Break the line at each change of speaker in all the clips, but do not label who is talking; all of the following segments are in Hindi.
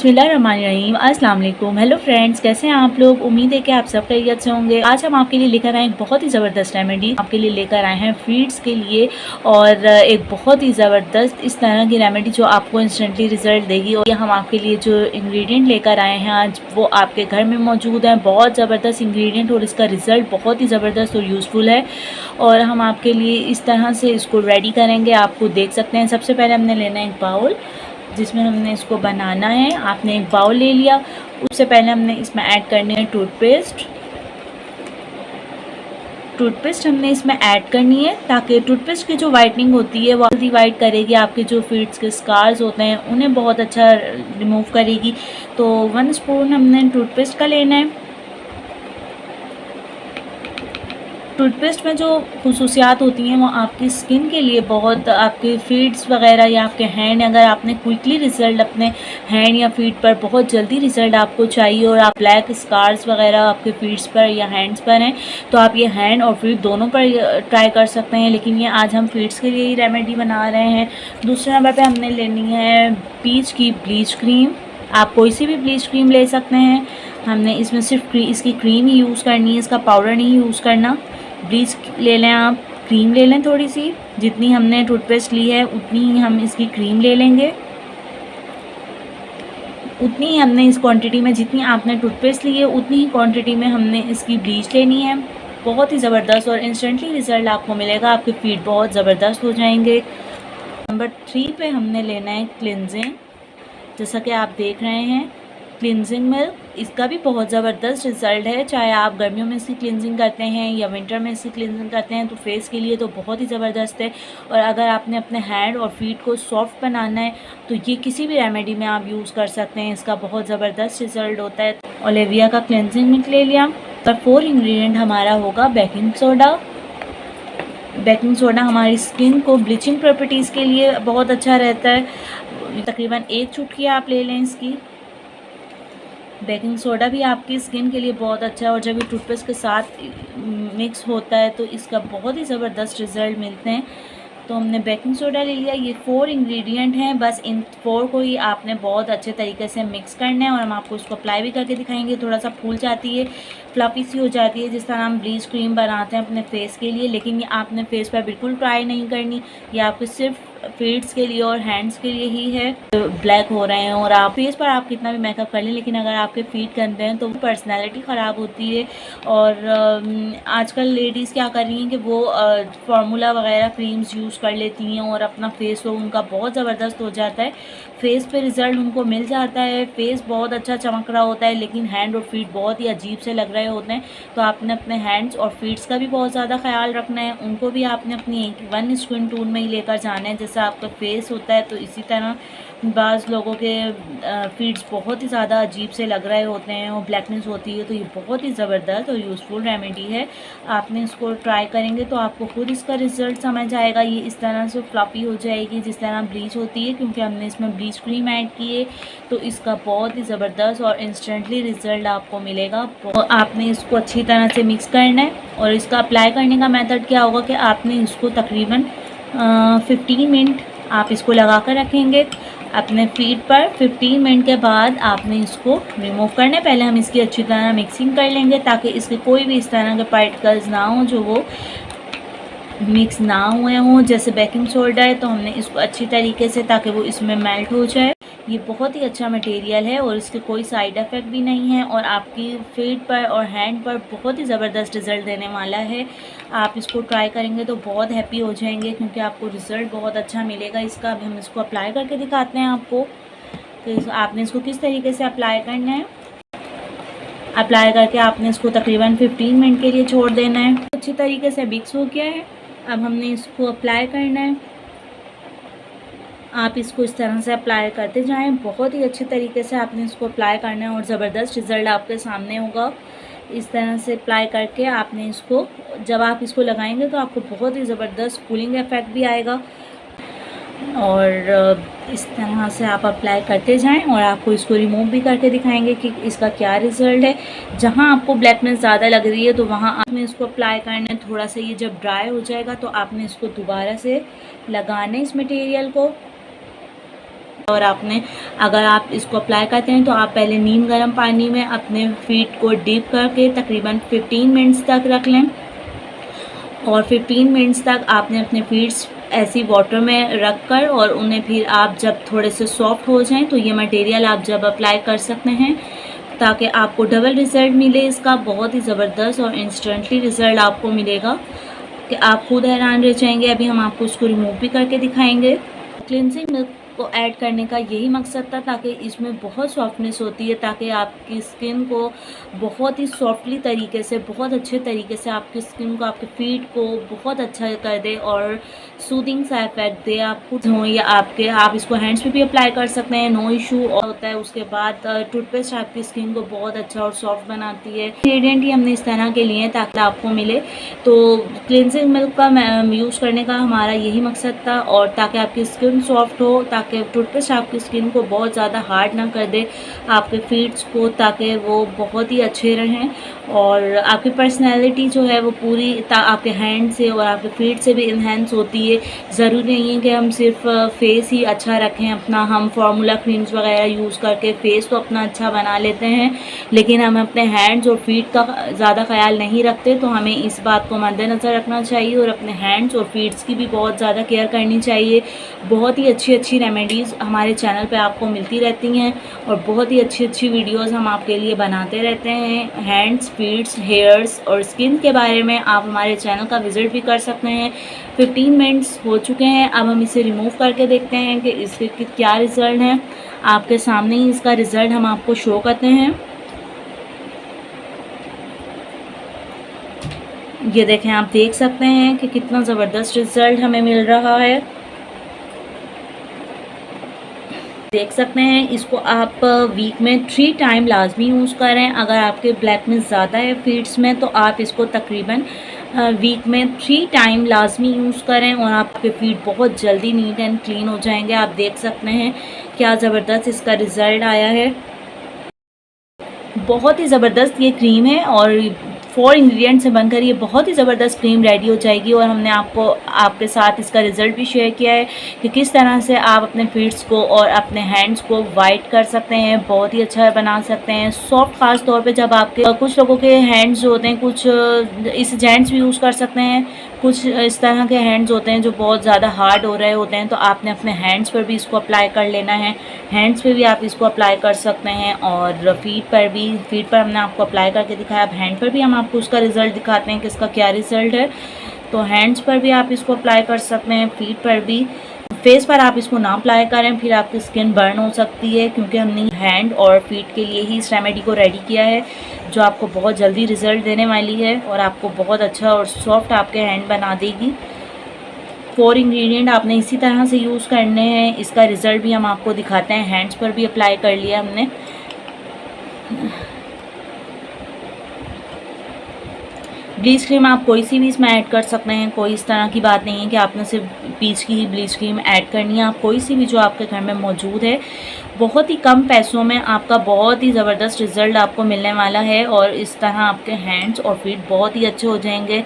बिस्मिल्लाहिर्रहमानिर्रहीम। अस्सलाम वालेकुम। हेलो फ्रेंड्स, कैसे हैं आप लोग? उम्मीद है कि आप सब खैरियत से होंगे। आज हम आपके लिए लेकर आए एक बहुत ही ज़बरदस्त रेमेडी। आपके लिए लेकर आए हैं फीड्स के लिए, और एक बहुत ही ज़बरदस्त इस तरह की रेमेडी जो आपको इंस्टेंटली रिज़ल्ट देगी। और हम आपके लिए जो इंग्रेडिएंट लेकर आए हैं आज, वो आपके घर में मौजूद हैं। बहुत ज़बरदस्त इंग्रेडिएंट और इसका रिज़ल्ट बहुत ही ज़बरदस्त और यूज़फुल है। और हम आपके लिए इस तरह से इसको रेडी करेंगे, आपको देख सकते हैं। सबसे पहले हमने लेना है एक बाउल जिसमें हमने इसको बनाना है। आपने एक बाउल ले लिया। उससे पहले हमने इसमें ऐड करनी है टूथपेस्ट हमने इसमें ऐड करनी है, ताकि टूथपेस्ट की जो वाइटनिंग होती है वो जल्दी वाइट करेगी। आपके जो फीट्स के स्कार्स होते हैं उन्हें बहुत अच्छा रिमूव करेगी। तो 1 स्पून हमने टूथपेस्ट का लेना है। टूथपेस्ट में जो खुसूसियात होती हैं वो आपकी स्किन के लिए बहुत, आपके फीट्स वगैरह या आपके हैंड, अगर आपने क्विकली रिज़ल्ट अपने हैंड या फीट पर बहुत जल्दी रिज़ल्ट आपको चाहिए और आप ब्लैक स्कार्स वगैरह आपके फीट्स पर या हैंड्स पर हैं, तो आप ये हैंड और फीट दोनों पर ट्राई कर सकते हैं। लेकिन ये आज हम फीट्स के लिए ही रेमेडी बना रहे हैं। दूसरे नंबर पर हमने लेनी है पीच की ब्लीच क्रीम। आप कोई सी भी ब्लीच क्रीम ले सकते हैं। हमने इसमें सिर्फ इसकी क्रीम ही यूज़ करनी है, इसका पाउडर नहीं यूज़ करना। ब्लीच ले लें, आप क्रीम ले लें थोड़ी सी। जितनी हमने टूथपेस्ट ली है उतनी ही हम इसकी क्रीम ले लेंगे। उतनी ही हमने इस क्वांटिटी में, जितनी आपने टूथपेस्ट ली है उतनी ही क्वांटिटी में हमने इसकी ब्लीच लेनी है। बहुत ही ज़बरदस्त और इंस्टेंटली रिज़ल्ट आपको मिलेगा। आपके फीट बहुत ज़बरदस्त हो जाएंगे। नंबर 3 पे हमने लेना है क्लिनजिंग। जैसा कि आप देख रहे हैं क्लिनजिंग मिल्क, इसका भी बहुत ज़बरदस्त रिज़ल्ट है। चाहे आप गर्मियों में इसकी क्लिनजिंग करते हैं या विंटर में इसकी क्लिनजिंग करते हैं, तो फेस के लिए तो बहुत ही ज़बरदस्त है। और अगर आपने अपने हैंड और फीट को सॉफ्ट बनाना है तो ये किसी भी रेमेडी में आप यूज़ कर सकते हैं। इसका बहुत ज़बरदस्त रिज़ल्ट होता है। ओलिविया का क्लिनजिंग मिल्क ले लिया। और 4 इंग्रेडिएंट हमारा होगा बेकिंग सोडा। बेकिंग सोडा हमारी स्किन को ब्लीचिंग प्रॉपर्टीज़ के लिए बहुत अच्छा रहता है। तकरीबन 1 चुटकी आप ले लें इसकी। बेकिंग सोडा भी आपकी स्किन के लिए बहुत अच्छा है, और जब ये टूथपेस्ट के साथ मिक्स होता है तो इसका बहुत ही ज़बरदस्त रिज़ल्ट मिलते हैं। तो हमने बेकिंग सोडा ले लिया। ये 4 इंग्रेडिएंट हैं। बस इन 4 को ही आपने बहुत अच्छे तरीके से मिक्स करना है, और हम आपको इसको अप्लाई भी करके दिखाएंगे। थोड़ा सा फूल जाती है, फ्लफी सी हो जाती है, जिस तरह हम ब्लीच क्रीम बनाते हैं अपने फेस के लिए। लेकिन ये आपने फेस पर बिल्कुल ट्राई नहीं करनी। ये आपको सिर्फ फीट्स के लिए और हैंड्स के लिए ही है। ब्लैक हो रहे हैं और आप फेस पर आप कितना भी मेकअप कर लें, लेकिन अगर आपके फीट गंदे हैं तो पर्सनैलिटी ख़राब होती है। और आजकल लेडीज़ क्या कर रही हैं कि वो फार्मूला वगैरह क्रीम्स यूज़ कर लेती हैं, और अपना फेस तो उनका बहुत ज़बरदस्त हो जाता है। फेस पे रिज़ल्ट उनको मिल जाता है, फेस बहुत अच्छा चमक रहा होता है, लेकिन हैंड और फीट बहुत ही अजीब से लग रहे होते हैं। तो आपने अपने हैंड्स और फीट्स का भी बहुत ज़्यादा ख्याल रखना है। उनको भी आपने अपनी 1 स्किन टोन में ही लेकर जाना है। जैसा आपका फेस होता है तो इसी तरह बाज़ लोगों के फीट्स बहुत ही ज़्यादा अजीब से लग रहे होते हैं और ब्लैकनेस होती है। तो ये बहुत ही ज़बरदस्त और यूज़फुल रेमेडी है। आपने इसको ट्राई करेंगे तो आपको खुद इसका रिज़ल्ट समझ आएगा। ये इस तरह से फ्लफी हो जाएगी जिस तरह ब्लीच होती है, क्योंकि हमने इसमें ब्लीच क्रीम ऐड की है। तो इसका बहुत ही ज़बरदस्त और इंस्टेंटली रिज़ल्ट आपको मिलेगा। और आपने इसको अच्छी तरह से मिक्स करना है। और इसका अप्लाई करने का मेथड क्या होगा कि आपने इसको तकरीबन 15 मिनट आप इसको लगा कर रखेंगे अपने फीट पर। 15 मिनट के बाद आपने इसको रिमूव करना है। पहले हम इसकी अच्छी तरह मिक्सिंग कर लेंगे, ताकि इसके कोई भी इस तरह के पार्टिकल्स ना हो जो वो मिक्स ना हुए हों। जैसे बेकिंग सोडा है तो हमने इसको अच्छी तरीके से, ताकि वो इसमें मेल्ट हो जाए। ये बहुत ही अच्छा मटेरियल है और इसके कोई साइड इफ़ेक्ट भी नहीं है, और आपकी फीट पर और हैंड पर बहुत ही ज़बरदस्त रिज़ल्ट देने वाला है। आप इसको ट्राई करेंगे तो बहुत हैप्पी हो जाएंगे, क्योंकि आपको रिज़ल्ट बहुत अच्छा मिलेगा इसका। अभी हम इसको अप्लाई करके दिखाते हैं आपको। तो आपने इसको किस तरीके से अप्लाई करना है। अप्लाई करके आपने इसको तकरीबन 15 मिनट के लिए छोड़ देना है। अच्छी तरीके से मिक्स हो गया है। अब हमने इसको अप्लाई करना है। आप इसको इस तरह से अप्लाई करते जाएं। बहुत ही अच्छे तरीके से आपने इसको अप्लाई करना है और ज़बरदस्त रिज़ल्ट आपके सामने होगा। इस तरह से अप्लाई करके आपने इसको, जब आप इसको लगाएंगे तो आपको बहुत ही ज़बरदस्त कूलिंग इफ़ेक्ट भी आएगा। और इस तरह से आप अप्लाई करते जाएं, और आपको इसको रिमूव भी करके दिखाएंगे कि इसका क्या रिज़ल्ट है। जहां आपको ब्लैकनेस ज़्यादा लग रही है तो वहां आपने इसको अप्लाई करना है। थोड़ा सा ये जब ड्राई हो जाएगा तो आपने इसको दोबारा से लगाना है इस मटेरियल को। और आपने अगर आप इसको अप्लाई करते हैं तो आप पहले नीम गर्म पानी में अपने फीट को डीप करके तकरीबन 15 मिनट्स तक रख लें और 15 मिनट्स तक आपने अपने फीट्स ऐसी वाटर में रख कर और उन्हें फिर आप जब थोड़े से सॉफ्ट हो जाएं तो ये मटेरियल आप जब अप्लाई कर सकते हैं ताकि आपको डबल रिज़ल्ट मिले इसका, बहुत ही ज़बरदस्त और इंस्टेंटली रिज़ल्ट आपको मिलेगा कि आप खुद हैरान रह जाएंगे। अभी हम आपको उसको रिमूव भी करके दिखाएंगे। क्लिनजिंग मिल्क को ऐड करने का यही मकसद था ताकि इसमें बहुत सॉफ्टनेस होती है, ताकि आपकी स्किन को बहुत ही सॉफ्टली तरीके से, बहुत अच्छे तरीके से आपकी स्किन को, आपके फीट को बहुत अच्छा कर दे और सूदिंग सा इफेक्ट दे। आप खुद हों या आप इसको हैंड्स पे भी अप्लाई कर सकते हैं, नो इशू होता है। उसके बाद टूथपेस्ट आपकी स्किन को बहुत अच्छा और सॉफ्ट बनाती है। इंग्रेडिएंट ही हमने इस तरह के लिए ताकि आपको मिले, तो क्लिनजिंग मिल्क का यूज़ करने का हमारा यही मकसद था और ताकि आपकी स्किन सॉफ्ट हो, ताकि टूथपेस्ट आपकी स्किन को बहुत ज़्यादा हार्ड ना कर दे आपके फीट्स को, ताकि वो बहुत ही अच्छे रहें और आपकी पर्सनैलिटी जो है वो पूरी आपके हैंड से और आपके फीट से भी इन्हेंस होती है। ज़रूरी नहीं है कि हम सिर्फ फेस ही अच्छा रखें अपना, हम फार्मूला क्रीम्स वगैरह यूज़ करके फ़ेस तो अपना अच्छा बना लेते हैं लेकिन हम अपने हैंड्स और फीट का ज़्यादा ख्याल नहीं रखते। तो हमें इस बात को मद्देनज़र रखना चाहिए और अपने हैंड्स और फीट्स की भी बहुत ज़्यादा केयर करनी चाहिए। बहुत ही अच्छी अच्छी रेमेडीज़ हमारे चैनल पे आपको मिलती रहती हैं और बहुत ही अच्छी अच्छी वीडियोस हम आपके लिए बनाते रहते हैं। हैंड्स, फीट्स, हेयर्स और स्किन के बारे में आप हमारे चैनल का विज़िट भी कर सकते हैं। 15 मिनट्स हो चुके हैं, अब हम इसे रिमूव करके देखते हैं कि इसके क्या रिज़ल्ट हैं। आपके सामने ही इसका रिज़ल्ट हम आपको शो करते हैं। ये देखें, आप देख सकते हैं कि कितना ज़बरदस्त रिज़ल्ट हमें मिल रहा है। देख सकते हैं, इसको आप वीक में 3 टाइम लाजमी यूज़ करें। अगर आपके ब्लैकनेस ज़्यादा है फीट्स में तो आप इसको तकरीबन वीक में 3 टाइम लाजमी यूज़ करें और आपके फीट बहुत जल्दी नीट एंड क्लीन हो जाएंगे। आप देख सकते हैं क्या ज़बरदस्त इसका रिज़ल्ट आया है। बहुत ही ज़बरदस्त ये क्रीम है और 4 इंग्रेडिएंट से बनकर ये बहुत ही ज़बरदस्त क्रीम रेडी हो जाएगी और हमने आपको आपके साथ इसका रिज़ल्ट भी शेयर किया है कि किस तरह से आप अपने फीट्स को और अपने हैंड्स को वाइट कर सकते हैं, बहुत ही अच्छा बना सकते हैं सॉफ्ट। ख़ास तौर पे जब आपके कुछ लोगों के हैंड्स जो होते हैं, कुछ इस जेंट्स भी यूज़ कर सकते हैं, कुछ इस तरह के हैंड्स होते हैं जो बहुत ज़्यादा हार्ड हो रहे होते हैं, तो आपने अपने हैंड्स पर भी इसको अप्लाई कर लेना है। हैंड्स पे भी आप इसको अप्लाई कर सकते हैं और फीट पर भी। फीट पर हमने आपको अप्लाई करके दिखाया, अब हैंड पर भी हम आपको उसका रिज़ल्ट दिखाते हैं कि इसका क्या रिज़ल्ट है। तो हैंड्स पर भी आप इसको अप्लाई कर सकते हैं, फीट पर भी। फेस पर आप इसको ना अप्लाई करें, फिर आपकी स्किन बर्न हो सकती है, क्योंकि हमने हैंड और फीट के लिए ही इस रेमेडी को रेडी किया है जो आपको बहुत जल्दी रिज़ल्ट देने वाली है और आपको बहुत अच्छा और सॉफ्ट आपके हैंड बना देगी। 4 इंग्रेडिएंट आपने इसी तरह से यूज़ करने हैं। इसका रिज़ल्ट भी हम आपको दिखाते हैं। हैंड्स पर भी अप्लाई कर लिया हमने। ब्लीच क्रीम आप कोई सी भी इसमें ऐड कर सकते हैं, कोई इस तरह की बात नहीं है कि आपने सिर्फ पीच की ही ब्लीच क्रीम ऐड करनी है। आप कोई सी भी जो आपके घर में मौजूद है, बहुत ही कम पैसों में आपका बहुत ही ज़बरदस्त रिज़ल्ट आपको मिलने वाला है और इस तरह आपके हैंड्स और फीट बहुत ही अच्छे हो जाएंगे।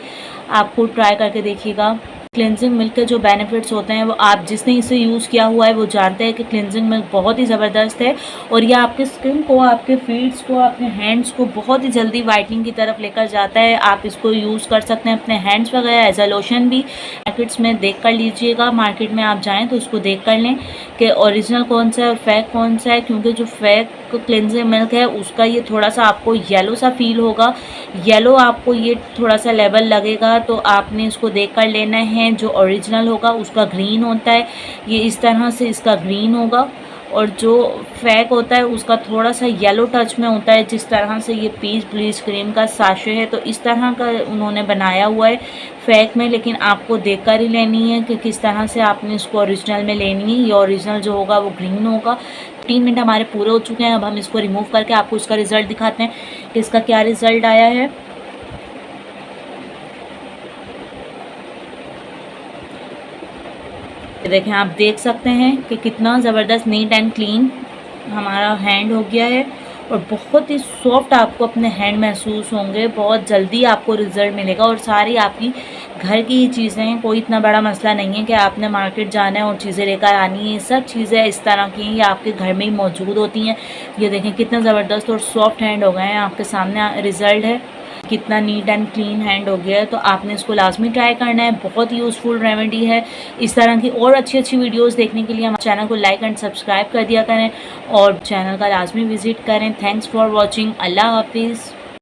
आप खुद ट्राई करके देखिएगा। क्लिनजिंग मिल्क के जो बेनिफिट्स होते हैं वो आप जिसने इसे यूज़ किया हुआ है वो जानते हैं कि क्लिनजिंग मिल्क बहुत ही ज़बरदस्त है और ये आपके स्किन को, आपके फीट्स को, अपने हैंड्स को बहुत ही जल्दी वाइटनिंग की तरफ लेकर जाता है। आप इसको यूज़ कर सकते हैं अपने हैंड्स वगैरह एज अ लोशन भी। मार्केट्स में देख कर लीजिएगा, मार्केट में आप जाएँ तो उसको देख कर लें कि ओरिजिनल कौन सा है और फेक कौन सा है, क्योंकि जो फेक क्लिनजिंग मिल्क है उसका ये थोड़ा सा आपको येलो सा फील होगा, येलो आपको ये थोड़ा सा लेवल लगेगा, तो आपने इसको देख कर लेना है। जो ओरिजिनल होगा उसका ग्रीन होता है, ये इस तरह से इसका ग्रीन होगा और जो फेक होता है उसका थोड़ा सा येलो टच में होता है, जिस तरह से ये पीच ब्लीच क्रीम का साशे है। तो इस तरह का उन्होंने बनाया हुआ है फेक में, लेकिन आपको देखकर ही लेनी है कि किस तरह से आपने इसको ओरिजिनल में लेनी है। ये ओरिजिनल जो होगा वो ग्रीन होगा। 3 मिनट हमारे पूरे हो चुके हैं, अब हम इसको रिमूव करके आपको इसका रिज़ल्ट दिखाते हैं कि इसका क्या रिज़ल्ट आया है। देखें, आप देख सकते हैं कि कितना ज़बरदस्त नीट एंड क्लीन हमारा हैंड हो गया है और बहुत ही सॉफ्ट आपको अपने हैंड महसूस होंगे। बहुत जल्दी आपको रिज़ल्ट मिलेगा और सारी आपकी घर की ही चीज़ें हैं, कोई इतना बड़ा मसला नहीं है कि आपने मार्केट जाना है और चीज़ें लेकर आनी है। ये सब चीज़ें इस तरह की हैं, ये आपके घर में ही मौजूद होती हैं। ये देखें कितना ज़बरदस्त और सॉफ्ट हैंड हो गए हैं, आपके सामने रिज़ल्ट है। कितना नीट एंड क्लीन हैंड हो गया है, तो आपने इसको लाज़मी ट्राई करना है। बहुत यूज़फुल रेमेडी है। इस तरह की और अच्छी वीडियोज़ देखने के लिए हमारे चैनल को लाइक एंड सब्सक्राइब कर दिया करें और चैनल का लाज़मी विज़िट करें। Thanks for watching. अल्लाह हाफ़िज़।